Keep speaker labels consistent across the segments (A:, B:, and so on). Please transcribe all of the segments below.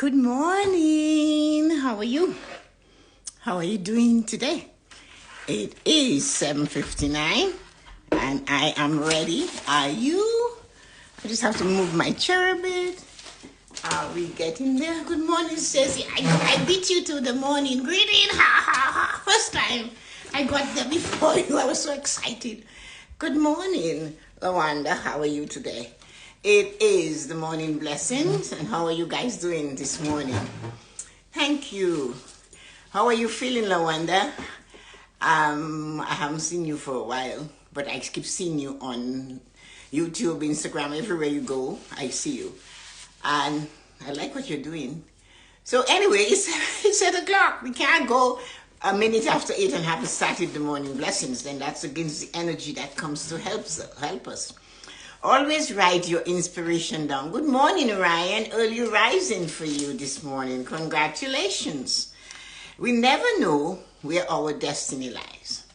A: Good morning. How are you? How are you doing today? It is 7:59 and I am ready. Are you? I just have to move my chair a bit. Are we getting there? Good morning, Ceci. I beat you to the morning greeting. Ha ha ha. First time I got there before you. I was so excited. Good morning, Lawanda. How are you today? It is the morning blessings. And how are you guys doing this morning? Thank you. How are you feeling, Lawanda? I haven't seen you for a while, but I keep seeing you on YouTube, Instagram, everywhere you go. I see you. And I like what you're doing. So anyway, it's 8 o'clock. We can't go a minute after 8 and have started the morning blessings. Then that's against the energy that comes to help us. Always write your inspiration down. Good morning, Ryan. Early rising for you this morning. Congratulations. We never know where our destiny lies.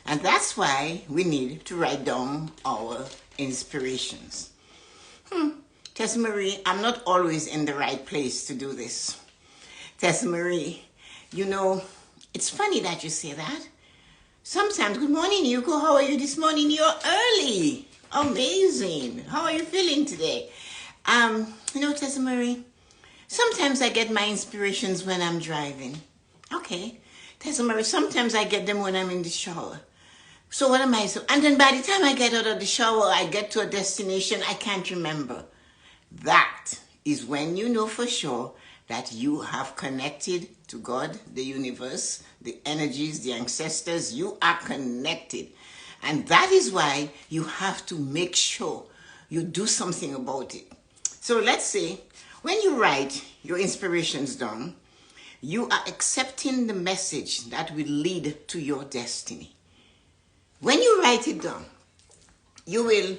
A: And that's why we need to write down our inspirations. Tessa-Marie, I'm not always in the right place to do this. Tessa-Marie, you know, it's funny that you say that. Sometimes, good morning, Yuko. How are you this morning? You're early. Amazing. How are you feeling today? You know, Tessa-Marie, sometimes I get my inspirations when I'm driving. Okay. Tessa-Marie, sometimes I get them when I'm in the shower. So what am I? And then by the time I get out of the shower, I get to a destination I can't remember. That is when you know for sure that you have connected to God, the universe, the energies, the ancestors. You are connected. And that is why you have to make sure you do something about it. So let's say when you write your inspirations down, you are accepting the message that will lead to your destiny. When you write it down, you will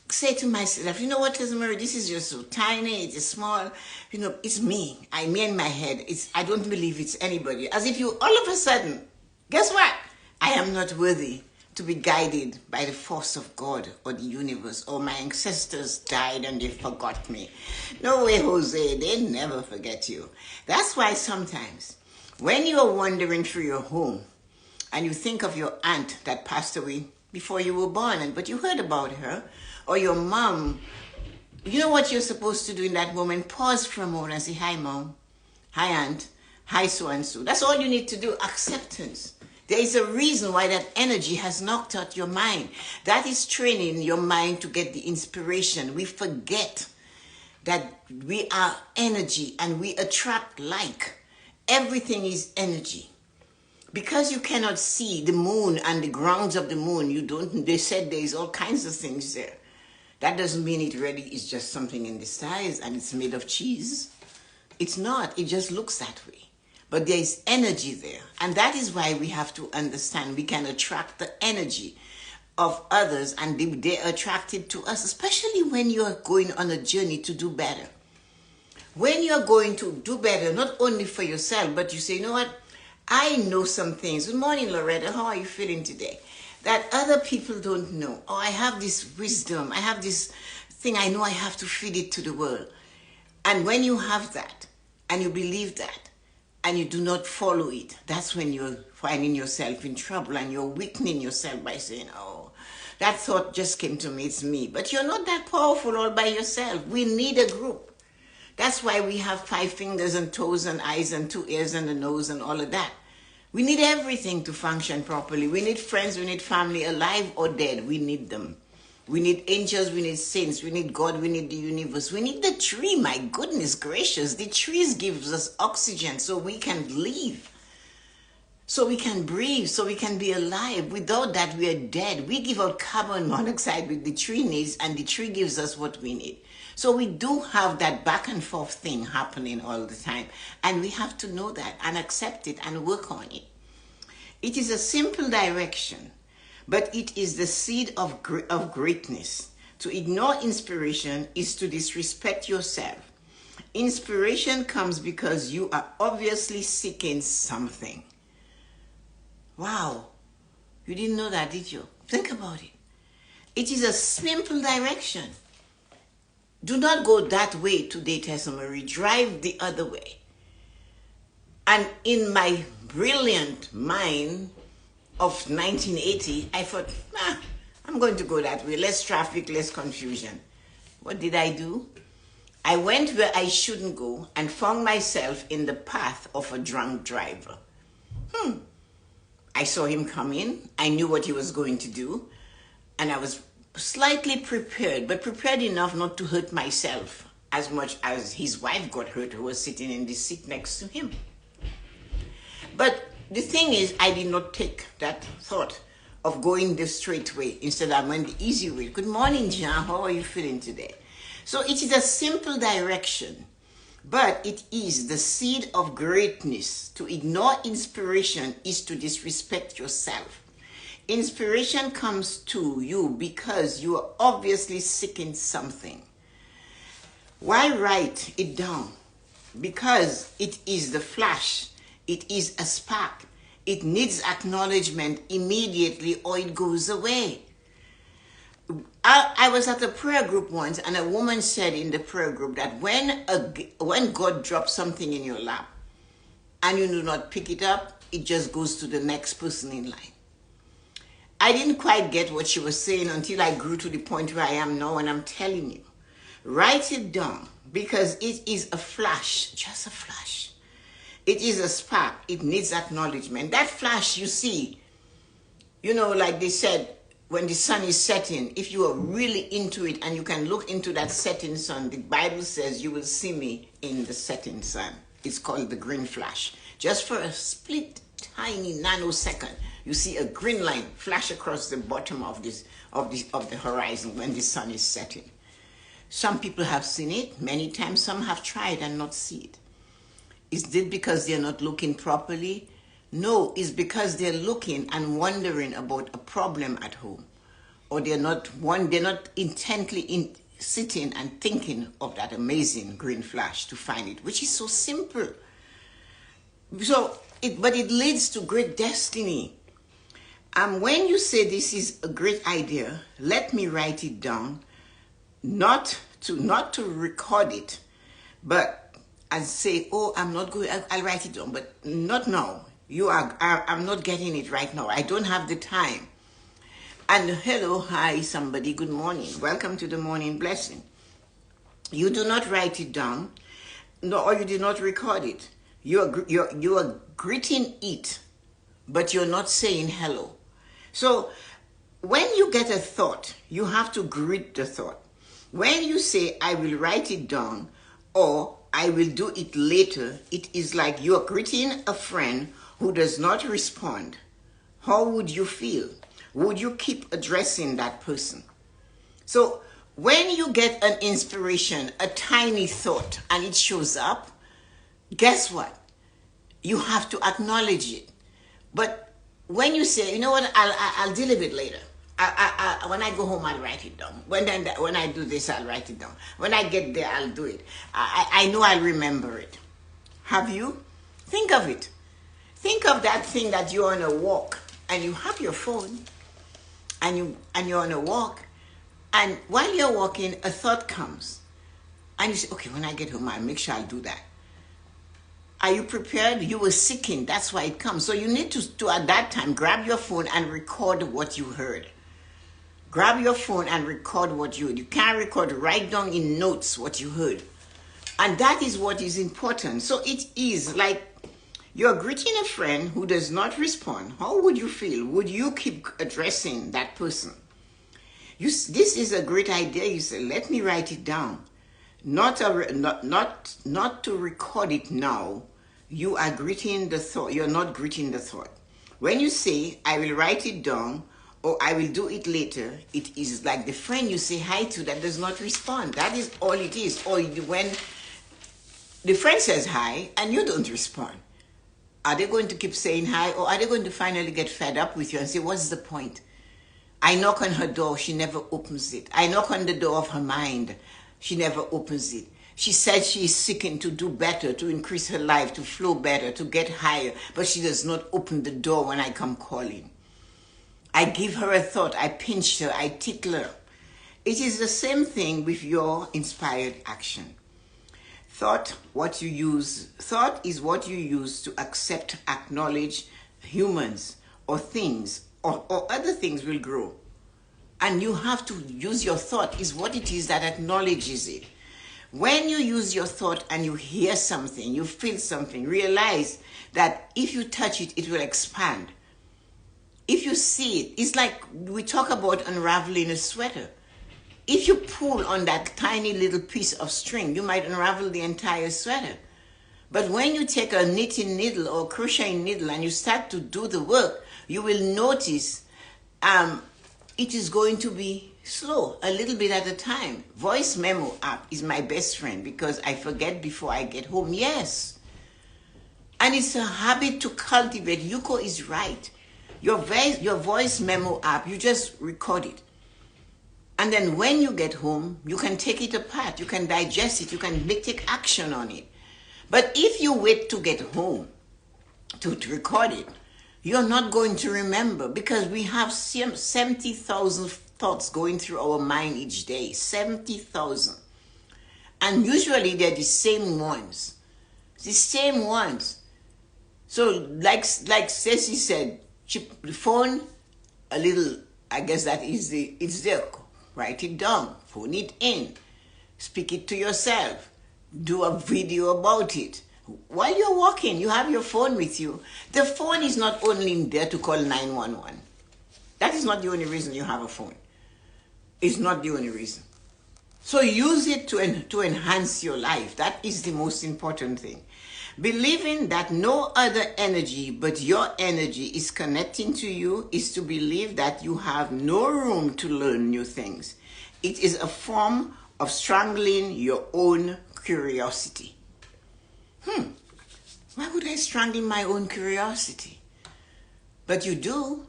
A: say to myself, you know what, Tessa-Marie, this is just so tiny, it is small, you know, it's me in my head. I don't believe it's anybody. As if you all of a sudden, guess what? I am not worthy to be guided by the force of God or the universe, or my ancestors died and they forgot me. No way, Jose, they never forget you. That's why sometimes when you are wandering through your home and you think of your aunt that passed away before you were born, but you heard about her, or your mom, you know what you're supposed to do in that moment? Pause for a moment and say, hi, mom, hi, aunt, hi, so-and-so. That's all you need to do, acceptance. There is a reason why that energy has knocked out your mind. That is training your mind to get the inspiration. We forget that we are energy and we attract like. Everything is energy. Because you cannot see the moon and the grounds of the moon, they said there is all kinds of things there. That doesn't mean it really is just something in the skies and it's made of cheese. It's not. It just looks that way. But there is energy there. And that is why we have to understand we can attract the energy of others and they're attracted to us, especially when you're going on a journey to do better. When you're going to do better, not only for yourself, but you say, you know what? I know some things. Good morning, Loretta. How are you feeling today? That other people don't know. Oh, I have this wisdom. I have this thing. I know I have to feed it to the world. And when you have that and you believe that, and you do not follow it, that's when you're finding yourself in trouble and you're weakening yourself by saying, oh, that thought just came to me, it's me. But you're not that powerful all by yourself. We need a group. That's why we have 5 fingers and toes and eyes and 2 ears and a nose and all of that. We need everything to function properly. We need friends, we need family, alive or dead. We need them. We need angels, we need saints, we need God, we need the universe. We need the tree, my goodness gracious. The trees gives us oxygen so we can live, so we can breathe, so we can be alive. Without that, we are dead. We give out carbon monoxide with the tree needs, and the tree gives us what we need. So we do have that back and forth thing happening all the time. And we have to know that and accept it and work on it. It is a simple direction. But it is the seed of greatness. To ignore inspiration is to disrespect yourself. Inspiration comes because you are obviously seeking something. Wow. You didn't know that, did you? Think about it. It is a simple direction. Do not go that way today, Tessa-Marie. Drive the other way. And in my brilliant mind of 1980, I thought, I'm going to go that way. Less traffic, less confusion. What did I do? I went where I shouldn't go and found myself in the path of a drunk driver. I saw him come in. I knew what he was going to do. And I was slightly prepared, but prepared enough not to hurt myself as much as his wife got hurt, who was sitting in the seat next to him. But the thing is, I did not take that thought of going the straight way. Instead, I went the easy way. Good morning, John. How are you feeling today? So it is a simple direction, but it is the seed of greatness. To ignore inspiration is to disrespect yourself. Inspiration comes to you because you are obviously seeking something. Why write it down? Because it is the flash. It is a spark. It needs acknowledgement immediately or it goes away. I was at a prayer group once, and a woman said in the prayer group that when God drops something in your lap and you do not pick it up, it just goes to the next person in line. I didn't quite get what she was saying until I grew to the point where I am now, and I'm telling you, write it down because it is a flash, just a flash. It is a spark. It needs acknowledgement. That flash you see, like they said, when the sun is setting, if you are really into it and you can look into that setting sun, the Bible says you will see me in the setting sun. It's called the green flash. Just for a split, tiny nanosecond, you see a green line flash across the bottom of the horizon when the sun is setting. Some people have seen it many times. Some have tried and not see it. Is it because they're not looking properly? No, it's because they're looking and wondering about a problem at home, or they're not intently sitting and thinking of that amazing green flash to find it, which is so simple. But it leads to great destiny. And when you say this is a great idea, let me write it down, not to record it, but and say, I'll write it down, but not now. I'm not getting it right now. I don't have the time. And hello, hi, somebody, good morning. Welcome to the morning blessing. You do not write it down, or you did not record it. You are greeting it, but you're not saying hello. So when you get a thought, you have to greet the thought. When you say, I will write it down, or I will do it later, it is like you are greeting a friend who does not respond. How would you feel? Would you keep addressing that person? So when you get an inspiration, a tiny thought, and it shows up, guess what? You have to acknowledge it. But when you say, you know what, I'll deal with it later. When I go home, I'll write it down. When I do this, I'll write it down. When I get there, I'll do it. I know I'll remember it. Have you? Think of it. Think of that thing that you're on a walk and you have your phone and you're on a walk, and while you're walking, a thought comes and you say, okay, when I get home, I'll make sure I'll do that. Are you prepared? You were seeking. That's why it comes. So you need to at that time, grab your phone and record what you heard. Grab your phone and record what you heard. You can't record, write down in notes what you heard. And that is what is important. So it is like you're greeting a friend who does not respond. How would you feel? Would you keep addressing that person? This is a great idea. You say, let me write it down. Not to record it now. You are greeting the thought. You're not greeting the thought. When you say, I will write it down, or I will do it later, it is like the friend you say hi to that does not respond. That is all it is. Or when the friend says hi and you don't respond, are they going to keep saying hi, or are they going to finally get fed up with you and say, what's the point? I knock on her door, she never opens it. I knock on the door of her mind, she never opens it. She said she is seeking to do better, to increase her life, to flow better, to get higher, but she does not open the door when I come calling. I give her a thought, I pinch her, I tickle her. It is the same thing with your inspired action. Thought is what you use to accept, acknowledge humans or things or other things will grow. And you have to use your thought is what it is that acknowledges it. When you use your thought and you hear something, you feel something, realize that if you touch it, it will expand. If you see it, it's like we talk about unraveling a sweater. If you pull on that tiny little piece of string, you might unravel the entire sweater. But when you take a knitting needle or crocheting needle and you start to do the work, you will notice it is going to be slow, a little bit at a time. Voice memo app is my best friend because I forget before I get home. Yes. And it's a habit to cultivate. Yuko is right. Your voice memo app, you just record it. And then when you get home, you can take it apart. You can digest it. You can take action on it. But if you wait to get home to record it, you're not going to remember because we have 70,000 thoughts going through our mind each day. 70,000. And usually they're the same ones. The same ones. So like Ceci said, the phone, a little, I guess that is it's there. Write it down, phone it in, speak it to yourself, do a video about it. While you're walking, you have your phone with you. The phone is not only there to call 911. That is not the only reason you have a phone. It's not the only reason. So use it to enhance your life. That is the most important thing. Believing that no other energy but your energy is connecting to you is to believe that you have no room to learn new things. It is a form of strangling your own curiosity. Why would I strangle my own curiosity? But you do,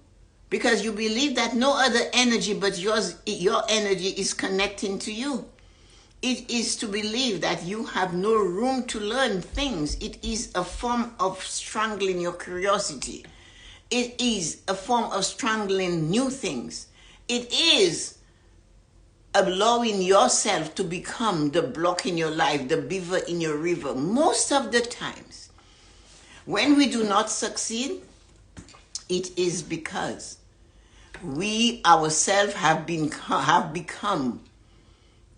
A: because you believe that no other energy but your energy is connecting to you. It is to believe that you have no room to learn things. It is a form of strangling your curiosity. It is a form of strangling new things. It is allowing yourself to become the block in your life, the beaver in your river. Most of the times, when we do not succeed, it is because we ourselves have become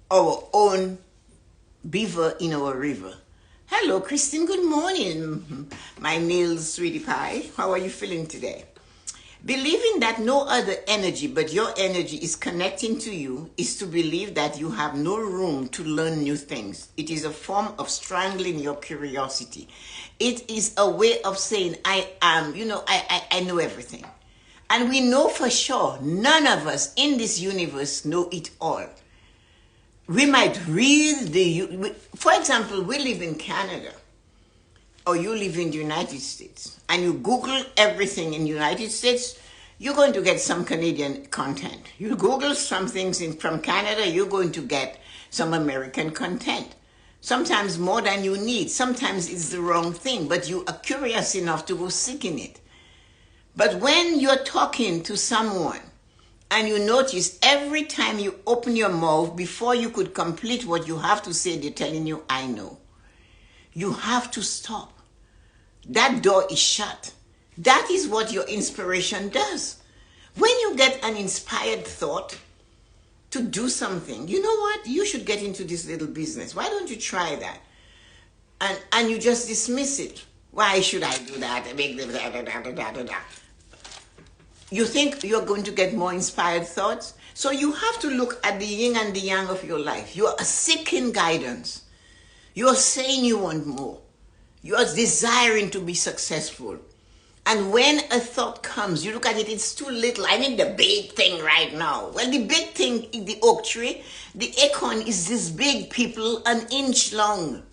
A: our own beaver in our river. Hello, Christine. Good morning. My nails, sweetie pie. How are you feeling today? Believing that no other energy but your energy is connecting to you is to believe that you have no room to learn new things. It is a form of strangling your curiosity. It is a way of saying, I know everything. And we know for sure none of us in this universe know it all. We might read for example, we live in Canada, or you live in the United States, and you Google everything in the United States, you're going to get some Canadian content. You Google some things from Canada, you're going to get some American content. Sometimes more than you need. Sometimes it's the wrong thing, but you are curious enough to go seeking it. But when you're talking to someone, and you notice every time you open your mouth, before you could complete what you have to say, they're telling you, I know. You have to stop. That door is shut. That is what your inspiration does. When you get an inspired thought to do something, you know what? You should get into this little business. Why don't you try that? And you just dismiss it. Why should I do that? You think you're going to get more inspired thoughts? So you have to look at the yin and the yang of your life. You are seeking guidance. You are saying you want more. You are desiring to be successful. And when a thought comes, you look at it, it's too little. I need the big thing right now. Well, the big thing is the oak tree. The acorn is this big, people, an inch long.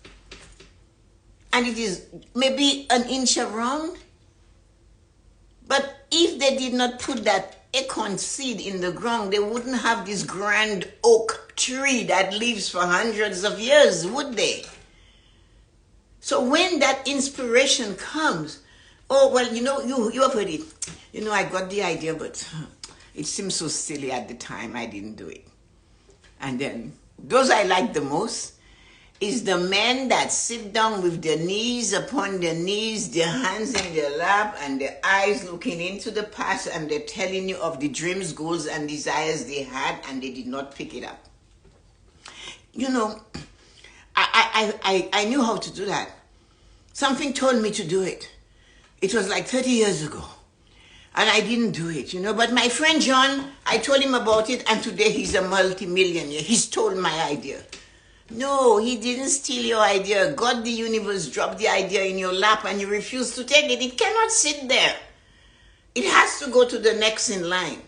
A: And it is maybe an inch around. But if they did not put that acorn seed in the ground, they wouldn't have this grand oak tree that lives for hundreds of years, would they? So when that inspiration comes, oh, well, you have heard it. I got the idea, but it seems so silly at the time. I didn't do it. And then those I like the most is the men that sit down with their knees upon their knees, their hands in their lap, and their eyes looking into the past, and they're telling you of the dreams, goals, and desires they had, and they did not pick it up. You know, I knew how to do that. Something told me to do it. It was like 30 years ago. And I didn't do it, But my friend John, I told him about it, and today he's a multi-millionaire. He stole my idea. No, he didn't steal your idea. God, the universe, dropped the idea in your lap, and you refuse to take it. It cannot sit there. It has to go to the next in line.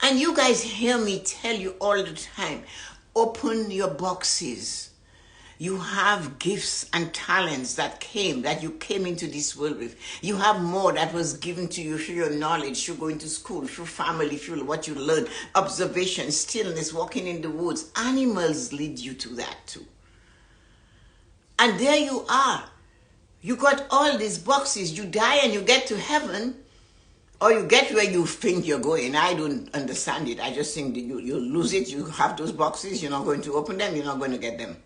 A: And you guys hear me tell you all the time, open your boxes. You have gifts and talents that you came into this world with. You have more that was given to you through your knowledge, through going to school, through family, through what you learned, observation, stillness, walking in the woods. Animals lead you to that too. And there you are. You got all these boxes. You die and you get to heaven, or you get where you think you're going. I don't understand it. I just think that you lose it. You have those boxes. You're not going to open them. You're not going to get them.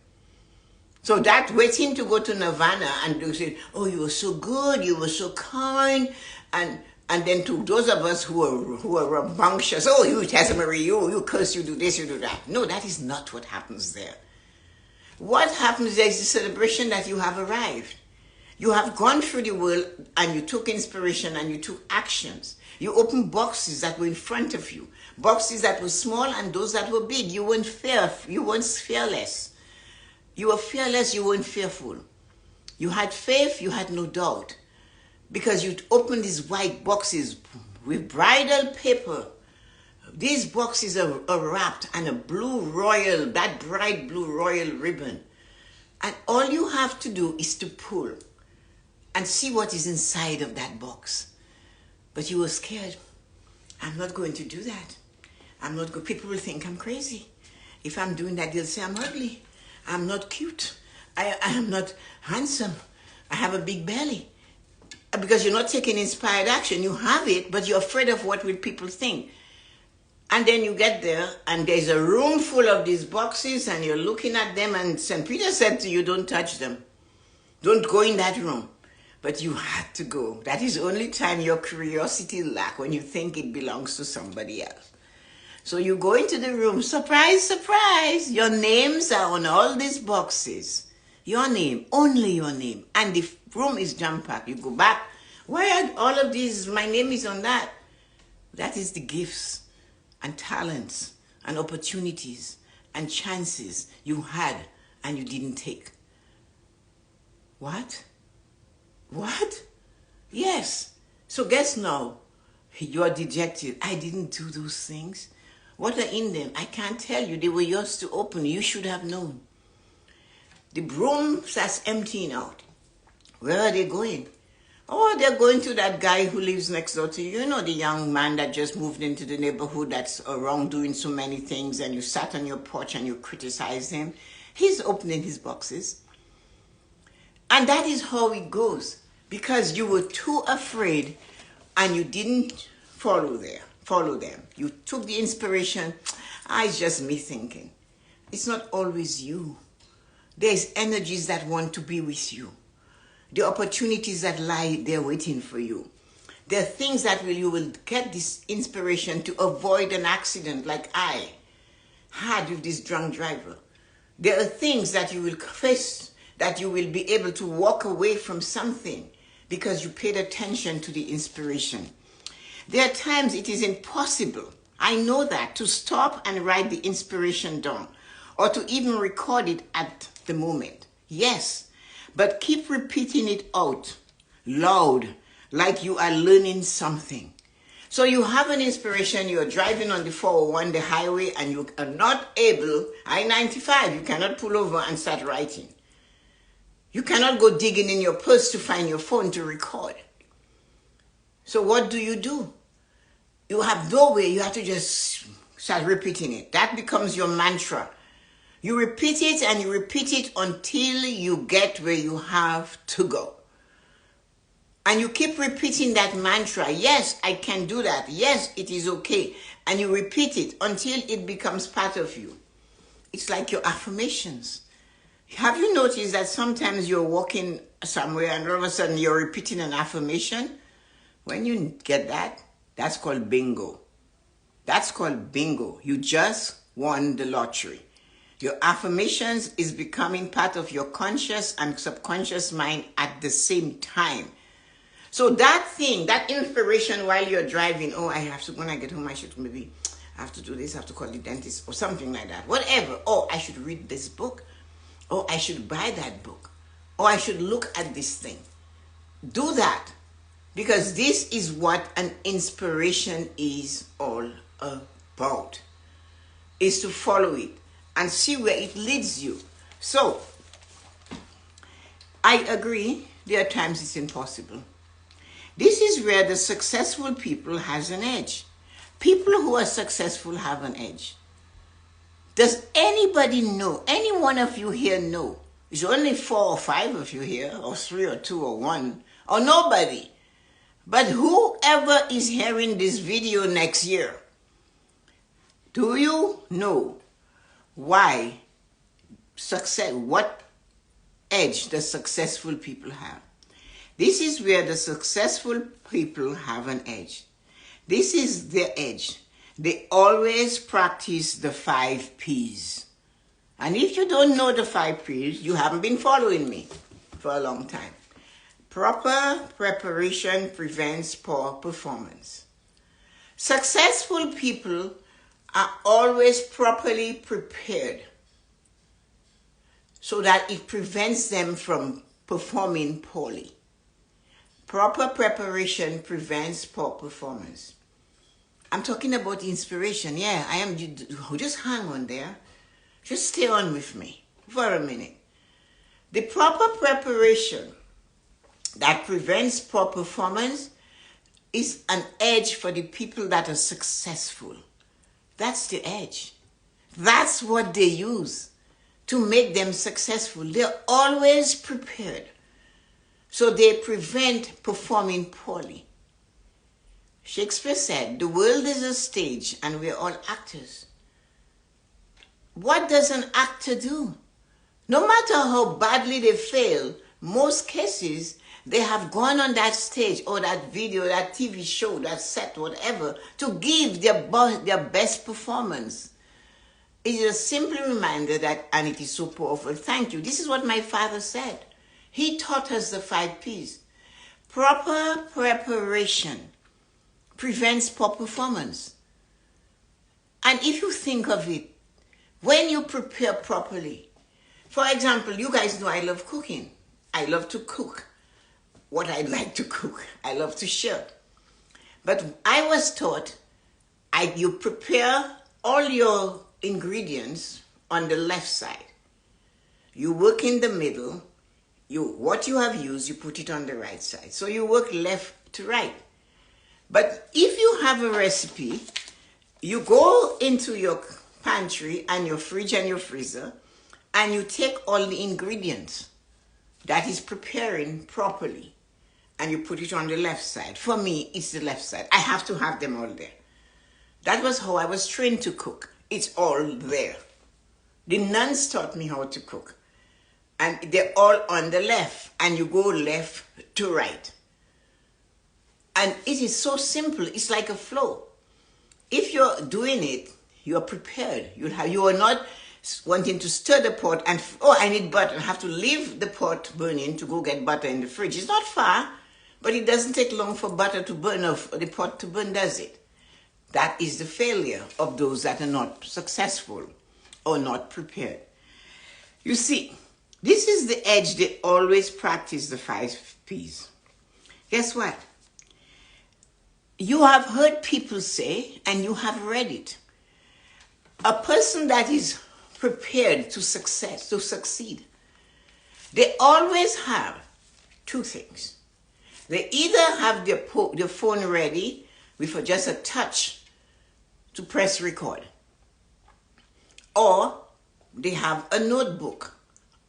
A: So that waiting to go to Nirvana and you say, oh, you were so good, you were so kind, and then to those of us who are rambunctious, oh, you Tessa-Marie, you curse, you do this, you do that. No, that is not what happens there. What happens there is the celebration that you have arrived. You have gone through the world and you took inspiration and you took actions. You opened boxes that were in front of you, boxes that were small and those that were big. You weren't fearless. You were fearless, you weren't fearful. You had faith, you had no doubt. Because you opened these white boxes with bridal paper. These boxes are wrapped and a blue royal, that bright blue royal ribbon. And all you have to do is to pull and see what is inside of that box. But you were scared. I'm not going to do that. People will think I'm crazy. If I'm doing that, they'll say I'm ugly. I'm not cute. I am not handsome. I have a big belly. Because you're not taking inspired action. You have it, but you're afraid of what will people think. And then you get there, and there's a room full of these boxes, and you're looking at them, and St. Peter said to you, don't touch them. Don't go in that room. But you had to go. That is the only time your curiosity lacks, when you think it belongs to somebody else. So you go into the room, surprise, surprise, your names are on all these boxes. Your name, only your name. And the room is jam-packed. You go back, why are all of these, my name is on that? That is the gifts and talents and opportunities and chances you had and you didn't take. What? What? Yes. So guess now, you are dejected. I didn't do those things. What are in them? I can't tell you. They were yours to open. You should have known. The brooms that's emptying out. Where are they going? Oh, they're going to that guy who lives next door to you. You know, the young man that just moved into the neighborhood that's around doing so many things, and you sat on your porch and you criticized him. He's opening his boxes. And that is how it goes. Because you were too afraid and you didn't follow them. You took the inspiration. It's just me thinking. It's not always you. There's energies that want to be with you. The opportunities that lie there waiting for you. There are things that you will get this inspiration to avoid an accident like I had with this drunk driver. There are things that you will face, that you will be able to walk away from something because you paid attention to the inspiration. There are times it is impossible, I know that, to stop and write the inspiration down or to even record it at the moment. Yes, but keep repeating it out loud like you are learning something. So you have an inspiration, you're driving on the 401, the highway, and you are not able, I-95, you cannot pull over and start writing. You cannot go digging in your purse to find your phone to record. So what do? You have no way, you have to just start repeating it. That becomes your mantra. You repeat it and you repeat it until you get where you have to go. And you keep repeating that mantra, yes, I can do that. Yes, it is okay. And you repeat it until it becomes part of you. It's like your affirmations. Have you noticed that sometimes you're walking somewhere and all of a sudden you're repeating an affirmation? When you get that, that's called bingo. That's called bingo. You just won the lottery. Your affirmations is becoming part of your conscious and subconscious mind at the same time. So that thing, that inspiration while you're driving, oh, I have to, when I get home, I should maybe, I have to do this, I have to call the dentist or something like that. Whatever. Oh, I should read this book. Oh, I should buy that book. Oh, I should look at this thing. Do that. Because this is what an inspiration is all about. Is to follow it and see where it leads you. So, I agree, there are times it's impossible. This is where the successful people has an edge. People who are successful have an edge. Does anybody know, any one of you here know? There's only 4 or 5 of you here, or 3 or 2 or 1, or nobody. But whoever is hearing this video next year, do you know why success, what edge the successful people have? This is where the successful people have an edge. This is their edge. They always practice the 5 P's. And if you don't know the 5 P's, you haven't been following me for a long time. Proper preparation prevents poor performance. Successful people are always properly prepared so that it prevents them from performing poorly. Proper preparation prevents poor performance. I'm talking about inspiration. Yeah, I am. Just hang on there. Just stay on with me for a minute. The proper preparation that prevents poor performance is an edge for the people that are successful. That's the edge. That's what they use to make them successful. They're always prepared. So they prevent performing poorly. Shakespeare said, the world is a stage and we're all actors. What does an actor do? No matter how badly they fail, most cases, they have gone on that stage or that video, that TV show, that set, whatever, to give their best performance. It is a simple reminder that, and it is so powerful. Thank you. This is what my father said. He taught us the 5 P's. Proper preparation prevents poor performance. And if you think of it, when you prepare properly, for example, you guys know I love cooking. I love to cook what I like to cook. I love to share. But I was taught you prepare all your ingredients on the left side. You work in the middle. What you have used, you put it on the right side. So you work left to right. But if you have a recipe, you go into your pantry and your fridge and your freezer, and you take all the ingredients that is preparing properly, and you put it on the left side. For me, it's the left side. I have to have them all there. That was how I was trained to cook. It's all there. The nuns taught me how to cook. And they're all on the left, and you go left to right. And it is so simple. It's like a flow. If you're doing it, you're prepared. You are not wanting to stir the pot and, oh, I need butter. I have to leave the pot burning to go get butter in the fridge. It's not far, but it doesn't take long for butter to burn or the pot to burn, does it? That is the failure of those that are not successful or not prepared. You see, this is the edge they always practice, the 5 P's. Guess what? You have heard people say, and you have read it, a person that is prepared to succeed, they always have 2 things. They either have their phone ready with just a touch to press record, or they have a notebook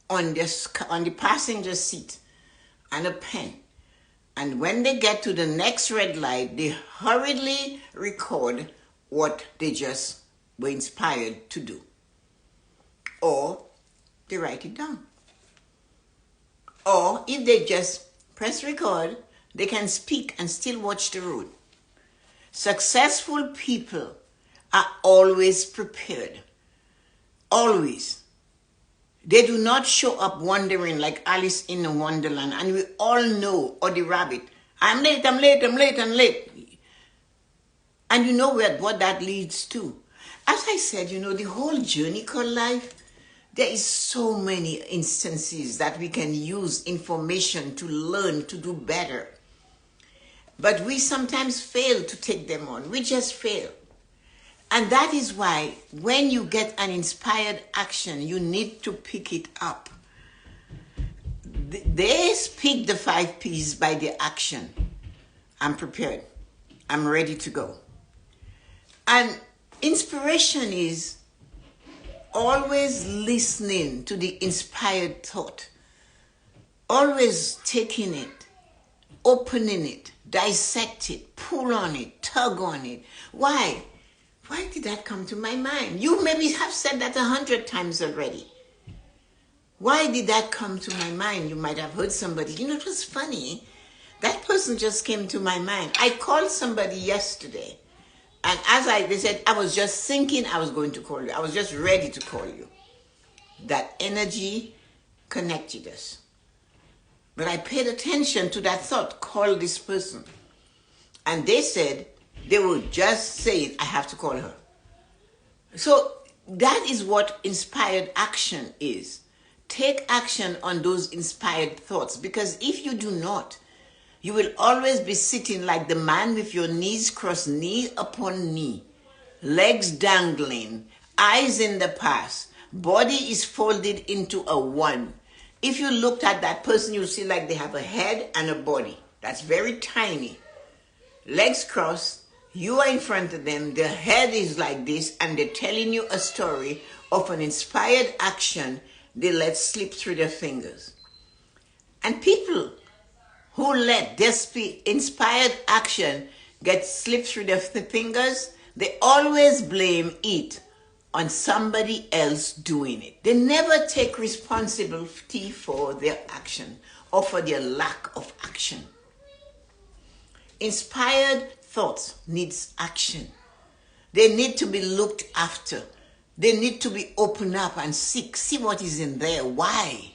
A: on the passenger seat and a pen. And when they get to the next red light, they hurriedly record what they just were inspired to do. Or they write it down. Or if they just press record, they can speak and still watch the road. Successful people are always prepared. Always. They do not show up wandering like Alice in the Wonderland. And we all know, or the rabbit, I'm late, I'm late, I'm late, I'm late. And you know what that leads to. As I said, the whole journey called life, there is so many instances that we can use information to learn to do better. But we sometimes fail to take them on. We just fail. And that is why when you get an inspired action, you need to pick it up. They pick the 5 P's by the action. I'm prepared. I'm ready to go. And inspiration is always listening to the inspired thought. Always taking it, opening it, dissect it, pull on it, tug on it. Why? Why did that come to my mind? You maybe have said that 100 times already. Why did that come to my mind? You might have heard somebody. It was funny. That person just came to my mind. I called somebody yesterday. And they said, I was just thinking I was going to call you. I was just ready to call you. That energy connected us. But I paid attention to that thought, call this person. And they said, they would just say, I have to call her. So that is what inspired action is. Take action on those inspired thoughts, because if you do not, you will always be sitting like the man with your knees crossed, knee upon knee, legs dangling, eyes in the past, body is folded into a one. If you looked at that person, you'll see like they have a head and a body. That's very tiny. Legs crossed, you are in front of them, their head is like this, and they're telling you a story of an inspired action they let slip through their fingers. And people who let this inspired action get slipped through their fingers, they always blame it on somebody else doing it. They never take responsibility for their action or for their lack of action. Inspired thoughts needs action. They need to be looked after. They need to be opened up and see what is in there. Why?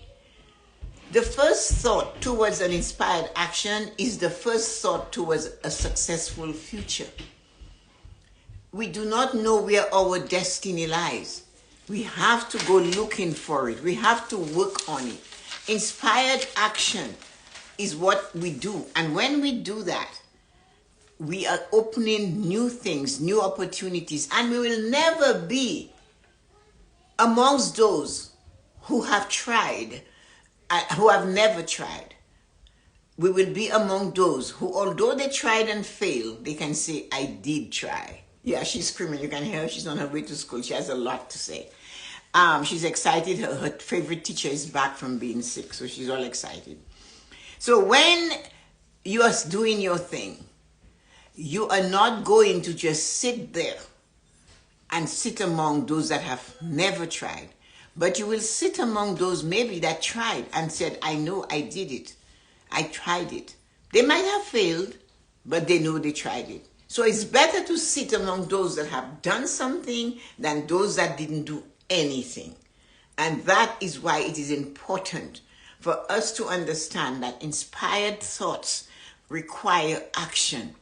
A: The first thought towards an inspired action is the first thought towards a successful future. We do not know where our destiny lies. We have to go looking for it. We have to work on it. Inspired action is what we do. And when we do that, we are opening new things, new opportunities, and we will never be amongst those who have tried, who have never tried. We will be among those who, although they tried and failed, they can say, I did try. Yeah, she's screaming. You can hear her. She's on her way to school. She has a lot to say. She's excited. Her favorite teacher is back from being sick, so she's all excited. So when you are doing your thing, you are not going to just sit there and sit among those that have never tried, but you will sit among those maybe that tried and said, I know I did it. I tried it. They might have failed, but they know they tried it. So it's better to sit among those that have done something than those that didn't do anything. And that is why it is important for us to understand that inspired thoughts require action.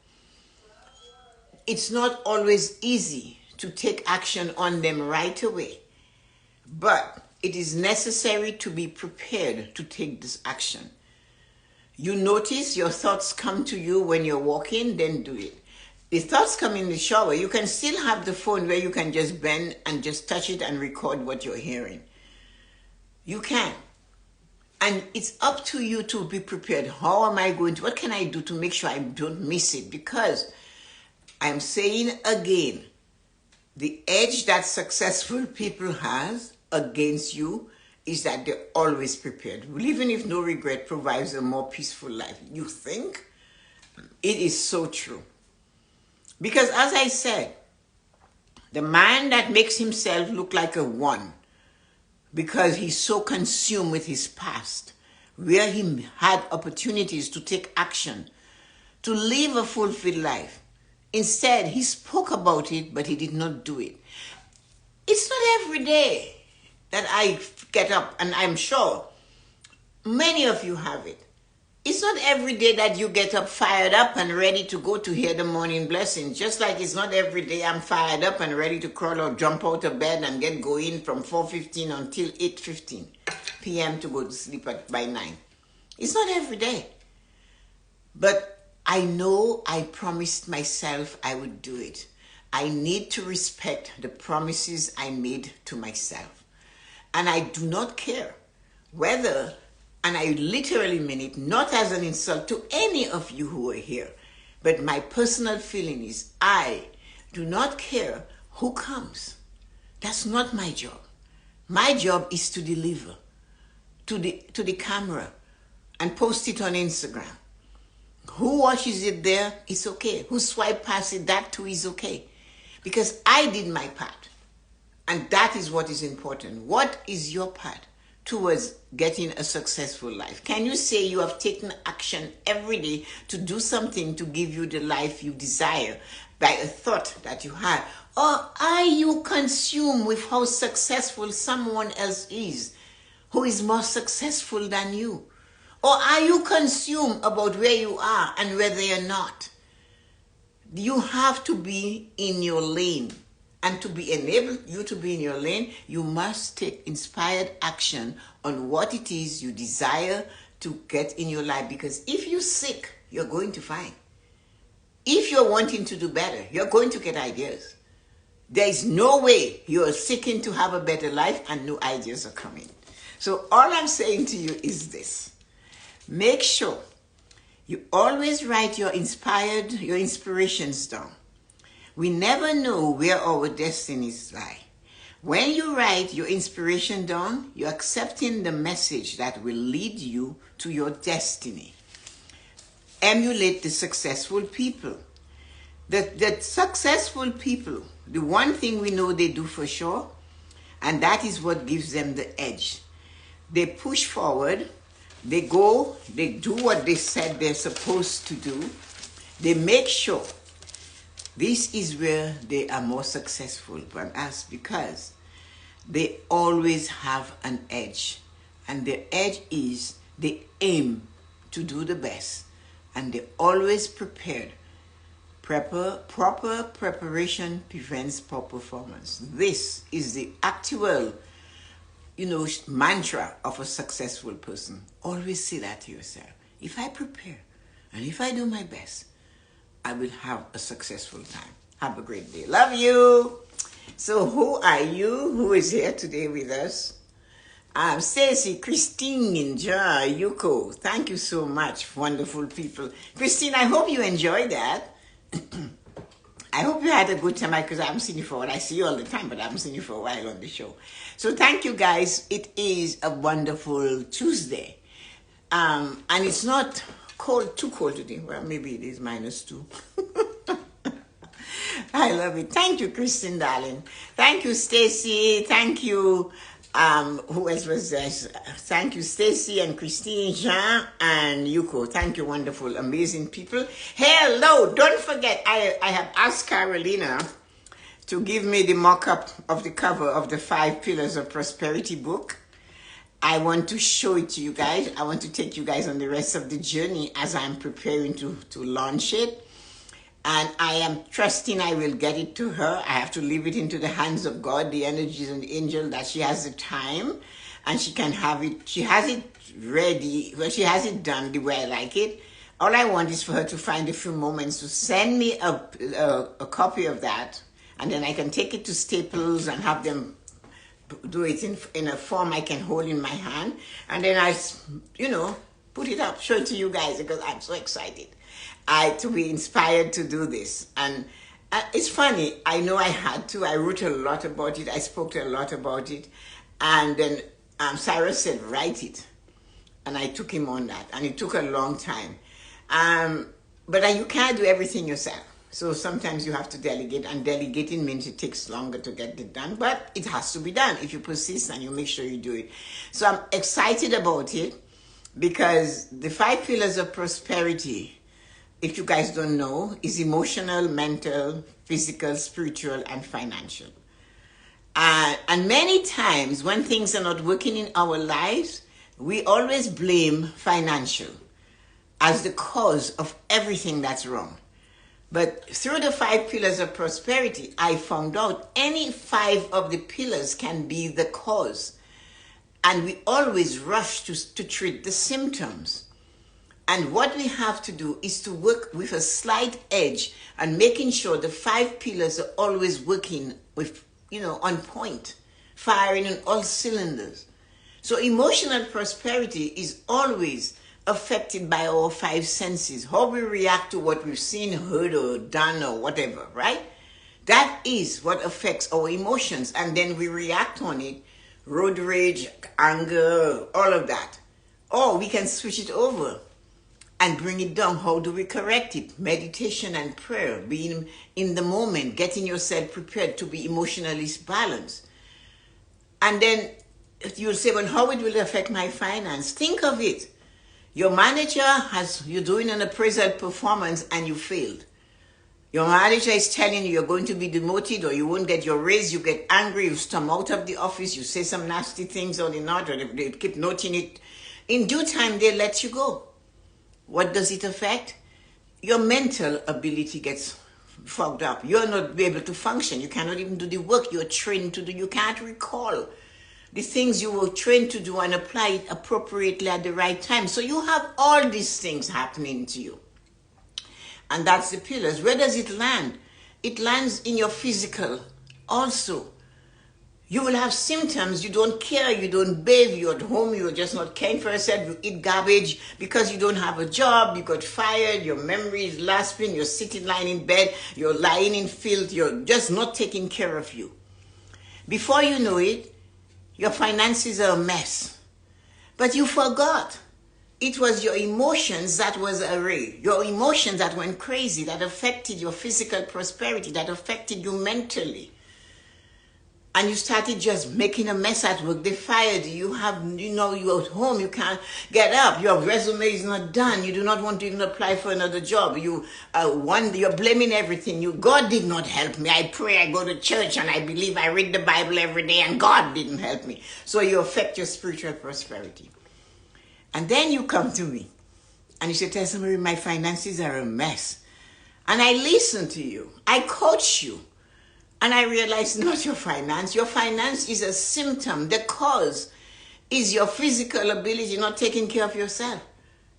A: It's not always easy to take action on them right away, but it is necessary to be prepared to take this action. You notice your thoughts come to you when you're walking, then do it. The thoughts come in the shower. You can still have the phone where you can just bend and just touch it and record what you're hearing. You can. And it's up to you to be prepared. How am I going to, what can I do to make sure I don't miss it? Because I'm saying again, the edge that successful people has against you is that they're always prepared. Living with no regret provides a more peaceful life. You think? It is so true. Because as I said, the man that makes himself look like a one because he's so consumed with his past, where he had opportunities to take action, to live a fulfilled life. Instead, he spoke about it, but he did not do it. It's not every day that I get up, and I'm sure many of you have it. It's not every day that you get up fired up and ready to go to hear the morning blessing. Just like it's not every day I'm fired up and ready to crawl or jump out of bed and get going from 4:15 until 8:15 p.m. to go to sleep by 9. It's not every day. But I know I promised myself I would do it. I need to respect the promises I made to myself. And I do not care whether, and I literally mean it, not as an insult to any of you who are here, but my personal feeling is I do not care who comes. That's not my job. My job is to deliver to the camera and post it on Instagram. Who watches it there, it's okay. Who swipe past it, that too is okay. Because I did my part. And that is what is important. What is your part towards getting a successful life? Can you say you have taken action every day to do something to give you the life you desire by a thought that you had? Or are you consumed with how successful someone else is who is more successful than you? Or are you consumed about where you are and where they are not? You have to be in your lane. And to be enabled you to be in your lane, you must take inspired action on what it is you desire to get in your life. Because if you seek, you're going to find. If you're wanting to do better, you're going to get ideas. There is no way you're seeking to have a better life and no ideas are coming. So all I'm saying to you is this. Make sure you always write your inspirations down. We never know where our destinies lie. When you write your inspiration down, you're accepting the message that will lead you to your destiny. Emulate the successful people. The successful people, the one thing we know they do for sure, and that is what gives them the edge. They push forward. They go, they do what they said they're supposed to do. They make sure. This is where they are more successful than us because they always have an edge. And the edge is they aim to do the best. And they're always prepared. Proper preparation prevents poor performance. This is the actual mantra of a successful person. Always say that to yourself. If I prepare and if I do my best, I will have a successful time. Have a great day. Love you. So who are you? Who is here today with us? Stacy, Christine, Jar, Yuko. Thank you so much, wonderful people. Christine, I hope you enjoyed that. I hope you had a good time because I haven't seen you for a while. I see you all the time, but I haven't seen you for a while on the show. So thank you guys. It is a wonderful Tuesday. And it's not too cold today. Well, maybe it is -2. I love it. Thank you, Christine, darling. Thank you, Stacy. Thank you. Who else was there? Thank you, Stacy and Christine, Jean and Yuko. Thank you, wonderful, amazing people. Hello, don't forget, I have asked Carolina to give me the mock-up of the cover of the 5 Pillars of Prosperity book. I want to show it to you guys. I want to take you guys on the rest of the journey as I'm preparing to launch it. And I am trusting I will get it to her. I have to leave it into the hands of God, the energies and the angel, that she has the time and she can have it. She has it ready. Well, she has it done the way I like it. All I want is for her to find a few moments to send me a copy of that. And then I can take it to Staples and have them do it in a form I can hold in my hand. And then I, put it up, show it to you guys because I'm so excited. To be inspired to do this. And it's funny, I know I had to. I wrote a lot about it. I spoke a lot about it. And then Cyrus said, write it. And I took him on that. And it took a long time. But you can't do everything yourself. So sometimes you have to delegate. And delegating means it takes longer to get it done. But it has to be done if you persist and you make sure you do it. So I'm excited about it because the 5 pillars of prosperity, if you guys don't know, is emotional, mental, physical, spiritual, and financial. And many times when things are not working in our lives, we always blame financial as the cause of everything that's wrong. But through the 5 pillars of prosperity, I found out any 5 of the pillars can be the cause. And we always rush to treat the symptoms. And what we have to do is to work with a slight edge and making sure the 5 pillars are always working with, on point, firing on all cylinders. So emotional prosperity is always affected by our 5 senses, how we react to what we've seen, heard, or done, or whatever, right? That is what affects our emotions, and then we react on it, road rage, anger, all of that. Or we can switch it over and bring it down. How do we correct it? Meditation and prayer, being in the moment, getting yourself prepared to be emotionally balanced. And then you'll say, well, how it will affect my finance? Think of it. Your manager you're doing an appraisal performance and you failed. Your manager is telling you you're going to be demoted or you won't get your raise. You get angry, you storm out of the office, you say some nasty things or not, or they keep noting it. In due time, they let you go. What does it affect? Your mental ability gets fogged up. You're not able to function. You cannot even do the work you're trained to do. You can't recall the things you were trained to do and apply it appropriately at the right time. So you have all these things happening to you. And that's the pillars. Where does it land? It lands in your physical also. You will have symptoms. You don't care. You don't bathe. You're at home. You're just not caring for yourself. You eat garbage because you don't have a job. You got fired. Your memory is lapsing. You're sitting, lying in bed. You're lying in filth. You're just not taking care of you. Before you know it, your finances are a mess. But you forgot. It was your emotions that was array. Your emotions that went crazy, that affected your physical prosperity, that affected you mentally. And you started just making a mess at work. They fired you. You're at home. You can't get up. Your resume is not done. You do not want to even apply for another job. You're blaming everything. God did not help me. I pray, I go to church, and I believe I read the Bible every day, and God didn't help me. So you affect your spiritual prosperity. And then you come to me, and you say, Tessa-Marie, my finances are a mess. And I listen to you. I coach you. And I realize not your finance. Your finance is a symptom. The cause is your physical ability, not taking care of yourself,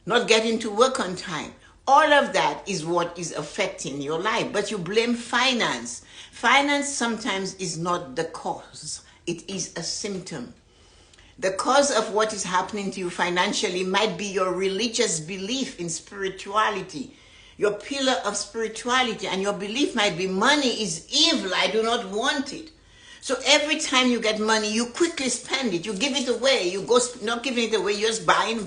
A: not getting to work on time. All of that is what is affecting your life. But you blame finance. Finance sometimes is not the cause. It is a symptom. The cause of what is happening to you financially might be your religious belief in spirituality. Your pillar of spirituality, and your belief might be money is evil. I do not want it. So every time you get money, you quickly spend it. You give it away. You go not giving it away. You're just buying,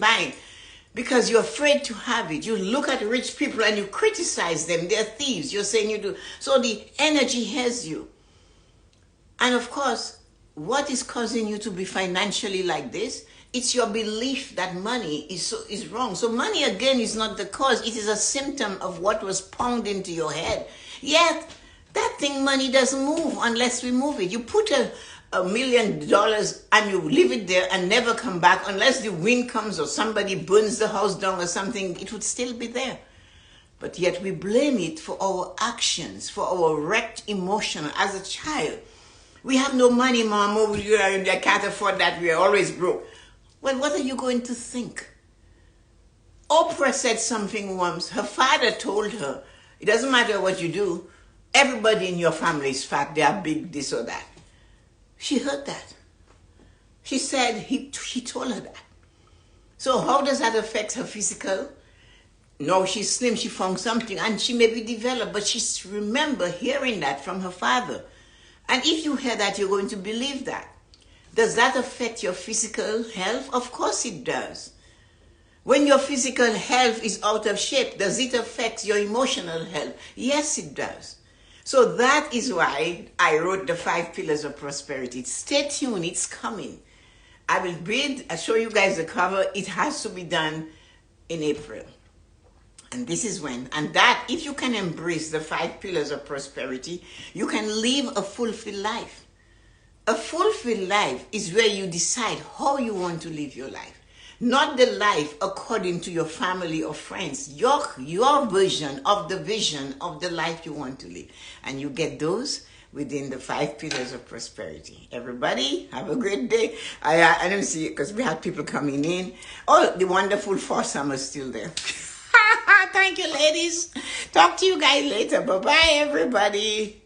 A: because you're afraid to have it. You look at rich people and you criticize them. They're thieves. You're saying you do. So the energy has you. And of course, what is causing you to be financially like this? It's your belief that money is wrong. So money, again, is not the cause. It is a symptom of what was pounded into your head. Yet, that thing, money, doesn't move unless we move it. You put $1 million and you leave it there and never come back. Unless the wind comes or somebody burns the house down or something, it would still be there. But yet we blame it for our actions, for our wrecked emotion as a child. We have no money, Mom. I can't afford that. We are always broke. Well, what are you going to think? Oprah said something once. Her father told her, it doesn't matter what you do. Everybody in your family is fat. They are big, this or that. She heard that. She said he told her that. So how does that affect her physical? No, she's slim. She found something. And she may be developed. But she remember hearing that from her father. And if you hear that, you're going to believe that. Does that affect your physical health? Of course it does. When your physical health is out of shape, does it affect your emotional health? Yes, it does. So that is why I wrote the 5 pillars of prosperity. Stay tuned, it's coming. I will I'll show you guys the cover. It has to be done in April. And this is when. And that, if you can embrace the 5 pillars of prosperity, you can live a fulfilled life. A fulfilled life is where you decide how you want to live your life. Not the life according to your family or friends. Your version of the vision of the life you want to live. And you get those within the 5 pillars of prosperity. Everybody, have a great day. I don't see it because we had people coming in. Oh, the wonderful foursome is still there. Thank you, ladies. Talk to you guys later. Bye-bye, everybody.